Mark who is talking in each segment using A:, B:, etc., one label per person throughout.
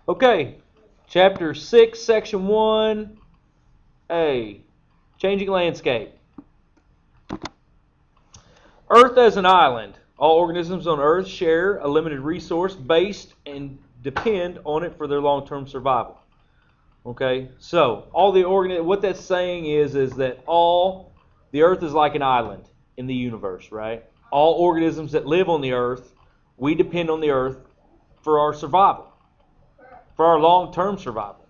A: Okay, chapter 6, section 1A, changing landscape. Earth as an island. All organisms on Earth share a limited resource based and depend on it for their long-term survival. Okay, so what that's saying is that the Earth is like an island in the universe, right? All organisms that live on the Earth, we depend on the Earth for our survival, for our long-term survival.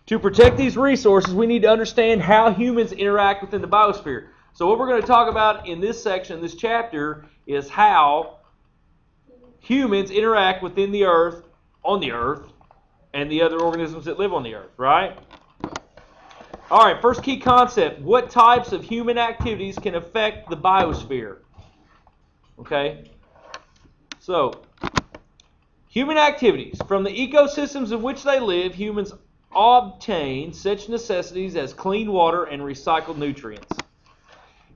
A: To protect these resources, we need to understand how humans interact within the biosphere. So what we're going to talk about in this section, this chapter, is how humans interact within the Earth, on the Earth, and the other organisms that live on the Earth, right? All right, first key concept. What types of human activities can affect the biosphere? Okay, so human activities. From the ecosystems in which they live, humans obtain such necessities as clean water and recycled nutrients.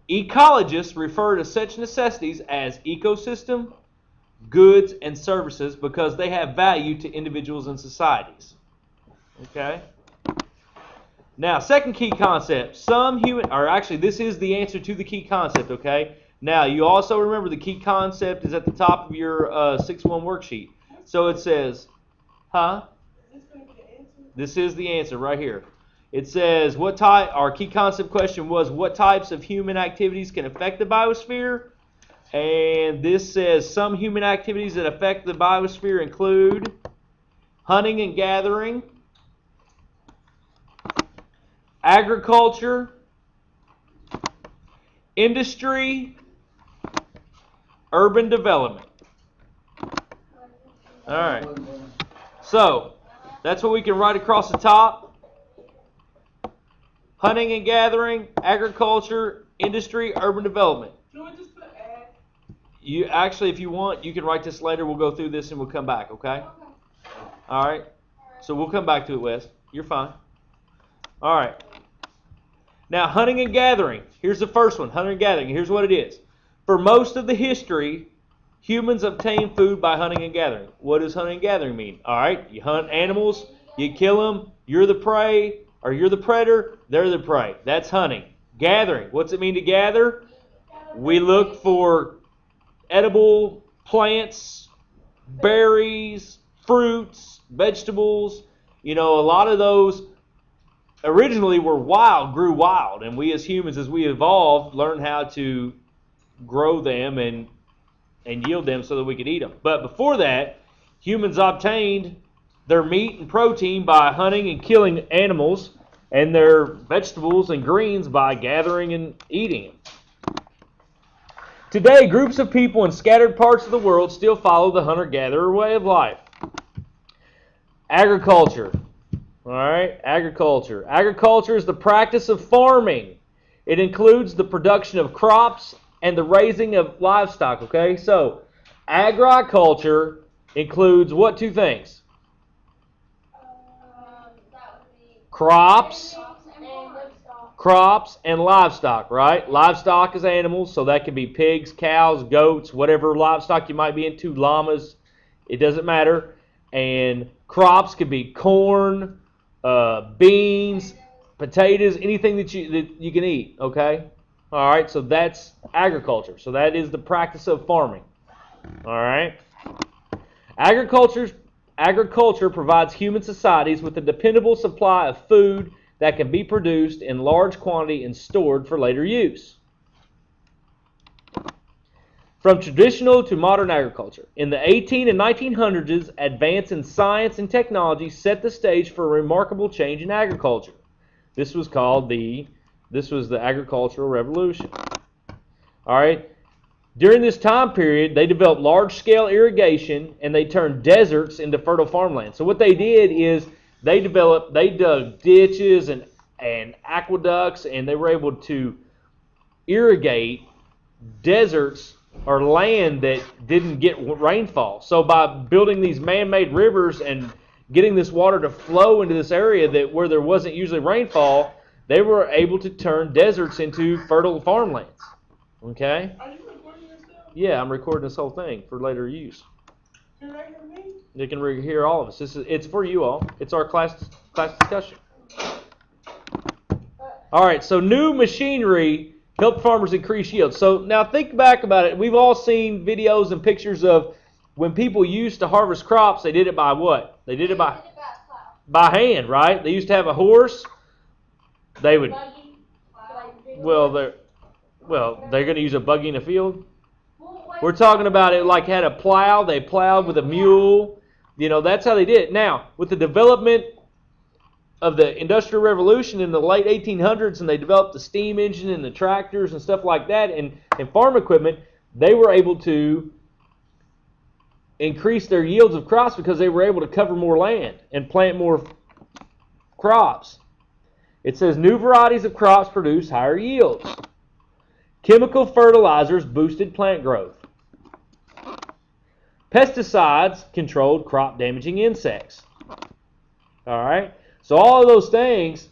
A: Ecologists refer to such necessities as ecosystem, goods, and services because they have value to individuals and societies. Okay? Now, second key concept. This is the answer to the key concept, okay? Now, you also remember the key concept is at the top of your 6-1 worksheet. So it says, This is the answer right here. It says, our key concept question was, what types of human activities can affect the biosphere? And this says, some human activities that affect the biosphere include hunting and gathering, agriculture, industry, urban development. All right. So, that's what we can write across the top. Hunting and gathering, agriculture, industry, urban development.
B: Can we just put ag?
A: If you want, you can write this later. We'll go through this and we'll come back, okay? All right. So we'll come back to it, Wes. You're fine. All right. Now, hunting and gathering. Here's the first one, hunting and gathering. Here's what it is. For most of the history, humans obtain food by hunting and gathering. What does hunting and gathering mean? All right. You hunt animals, you kill them, you're the prey, or you're the predator, they're the prey. That's hunting. Gathering. What's it mean to gather? We look for edible plants, berries, fruits, vegetables. A lot of those originally were grew wild. And we as humans, as we evolved, learned how to grow them and yield them so that we could eat them. But before that, humans obtained their meat and protein by hunting and killing animals, and their vegetables and greens by gathering and eating them. Today, groups of people in scattered parts of the world still follow the hunter-gatherer way of life. Agriculture. All right, agriculture. Agriculture is the practice of farming. It includes the production of crops and the raising of livestock, okay? So, agriculture includes what two things? Crops and livestock, right? Livestock is animals, so that could be pigs, cows, goats, whatever livestock you might be into, llamas, it doesn't matter. And crops could be corn, beans, potatoes, anything that you can eat, okay? All right, so that's agriculture. So that is the practice of farming. All right? Agriculture provides human societies with a dependable supply of food that can be produced in large quantity and stored for later use. From traditional to modern agriculture. In the 18 and 1900s, advance in science and technology set the stage for a remarkable change in agriculture. This was the agricultural revolution. All right. During this time period, they developed large-scale irrigation, and they turned deserts into fertile farmland. So what they did is they dug ditches and aqueducts, and they were able to irrigate deserts or land that didn't get rainfall. So by building these man-made rivers and getting this water to flow into this area where there wasn't usually rainfall, they were able to turn deserts into fertile farmlands. Okay?
B: Are you recording this now?
A: Yeah, I'm recording this whole thing for later use. They can hear all of us. It's for you all. It's our class discussion. All right, so new machinery helped farmers increase yield. So now think back about it. We've all seen videos and pictures of when people used to harvest crops, they did it by what? They did it by hand, right? They used to have a horse. They would, they're going to use a buggy in the field. We're talking about it like had a plow. They plowed with a mule. You know, that's how they did it. Now, with the development of the Industrial Revolution in the late 1800s, and they developed the steam engine and the tractors and stuff like that, and farm equipment, they were able to increase their yields of crops because they were able to cover more land and plant more crops. It says new varieties of crops produce higher yields. Chemical fertilizers boosted plant growth. Pesticides controlled crop damaging insects. All right? So all of those things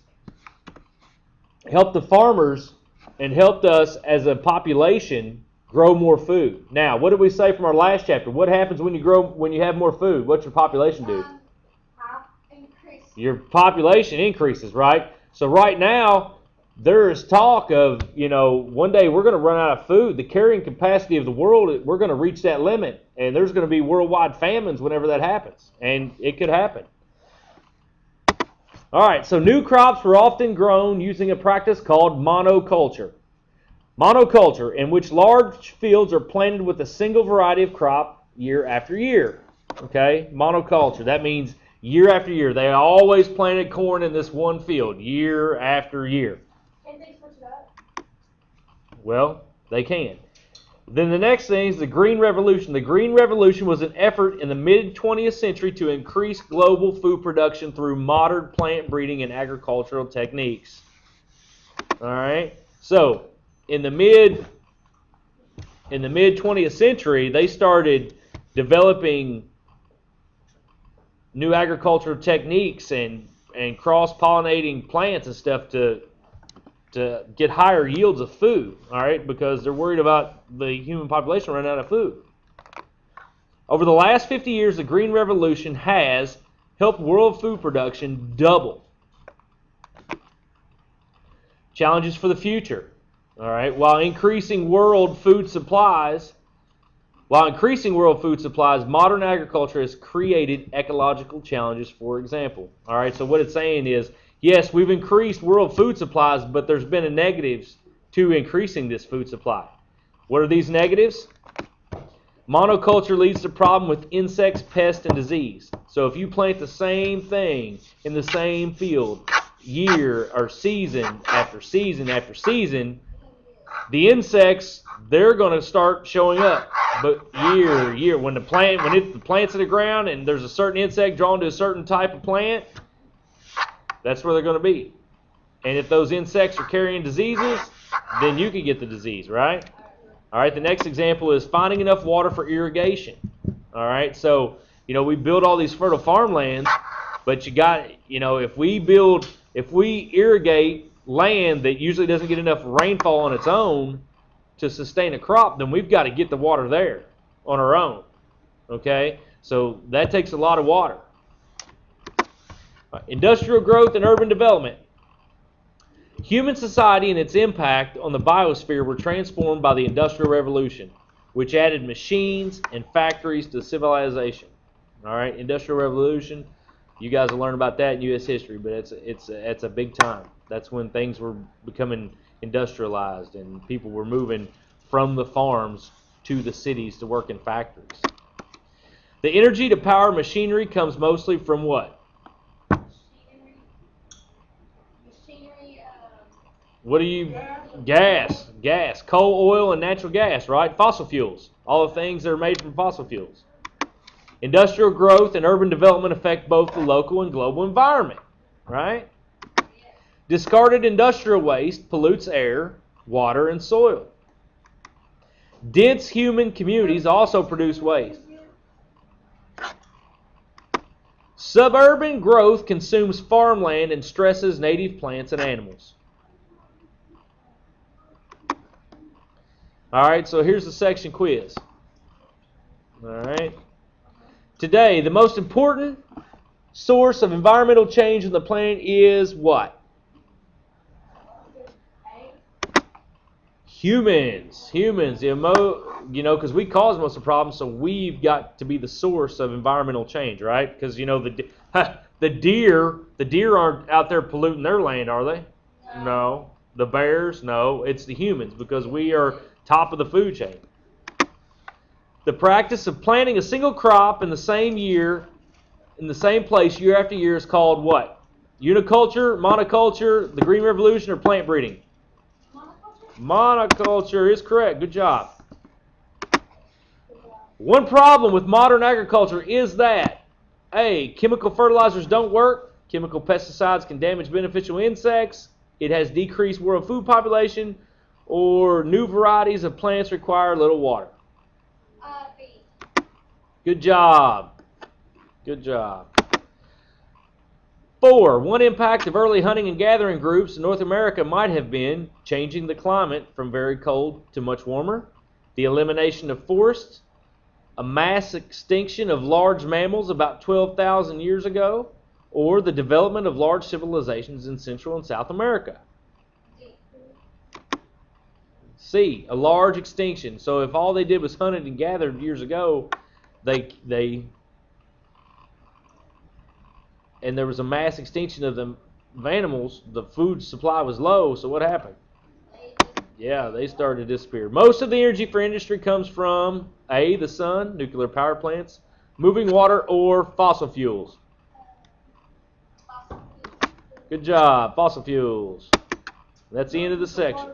A: helped the farmers and helped us as a population grow more food. Now, what did we say from our last chapter? What happens when you have more food? What's your population do?
B: Increase.
A: Your population increases, right? So right now, there is talk of, one day we're going to run out of food. The carrying capacity of the world, we're going to reach that limit, and there's going to be worldwide famines whenever that happens, and it could happen. All right, so new crops were often grown using a practice called monoculture. Monoculture, in which large fields are planted with a single variety of crop year after year. Okay, monoculture, that means year after year. They always planted corn in this one field, year after year.
B: Can they switch it up?
A: Well, they can. Then the next thing is the Green Revolution. The Green Revolution was an effort in the mid-20th century to increase global food production through modern plant breeding and agricultural techniques. All right. So, in the mid-20th century, they started developing new agricultural techniques and cross-pollinating plants and stuff to get higher yields of food, all right, because they're worried about the human population running out of food. Over the last 50 years, the Green Revolution has helped world food production double. Challenges for the future, all right, while increasing world food supplies, modern agriculture has created ecological challenges, for example. All right, so what it's saying is, yes, we've increased world food supplies, but there's been a negatives to increasing this food supply. What are these negatives? Monoculture leads to problem with insects, pests, and disease. So if you plant the same thing in the same field year or season after season after season, the insects, they're going to start showing up. But year to year, when the plant's in the ground and there's a certain insect drawn to a certain type of plant, that's where they're going to be. And if those insects are carrying diseases, then you can get the disease, right? All right, the next example is finding enough water for irrigation. All right, so, we build all these fertile farmlands, but if we irrigate land that usually doesn't get enough rainfall on its own to sustain a crop, then we've got to get the water there on our own. Okay, so that takes a lot of water. Industrial growth and urban development. Human society and its impact on the biosphere were transformed by the Industrial Revolution, which added machines and factories to civilization. All right, Industrial Revolution, you guys will learn about that in U.S. history, but it's a big time. That's when things were becoming industrialized and people were moving from the farms to the cities to work in factories. The energy to power machinery comes mostly from what? What do you... Gas, coal, oil, and natural gas, right? Fossil fuels. All the things that are made from fossil fuels. Industrial growth and urban development affect both the local and global environment, right? Discarded industrial waste pollutes air, water, and soil. Dense human communities also produce waste. Suburban growth consumes farmland and stresses native plants and animals. All right, so here's the section quiz. All right. today, the most important source of environmental change on the planet is what? Humans. Humans. Because we cause most of the problems, so we've got to be the source of environmental change, right? Because, the deer aren't out there polluting their land, are they? No. The bears? No. It's the humans, because we are top of the food chain. The practice of planting a single crop in the same year, in the same place year after year is called what? Uniculture, monoculture, the Green Revolution, or plant breeding? Monoculture is correct. Good job. One problem with modern agriculture is that A, chemical fertilizers don't work. Chemical pesticides can damage beneficial insects. It has decreased world food population. Or new varieties of plants require little water.
B: B.
A: Good job. Good job. 4. One impact of early hunting and gathering groups in North America might have been changing the climate from very cold to much warmer, the elimination of forests, a mass extinction of large mammals about 12,000 years ago, or the development of large civilizations in Central and South America. C. A large extinction. So if all they did was hunted and gathered years ago, and there was a mass extinction of the animals, the food supply was low, so what happened? Yeah, they started to disappear. Most of the energy for industry comes from A, the sun, nuclear power plants, moving water, or fossil fuels. Good job, fossil fuels. That's the end of the section.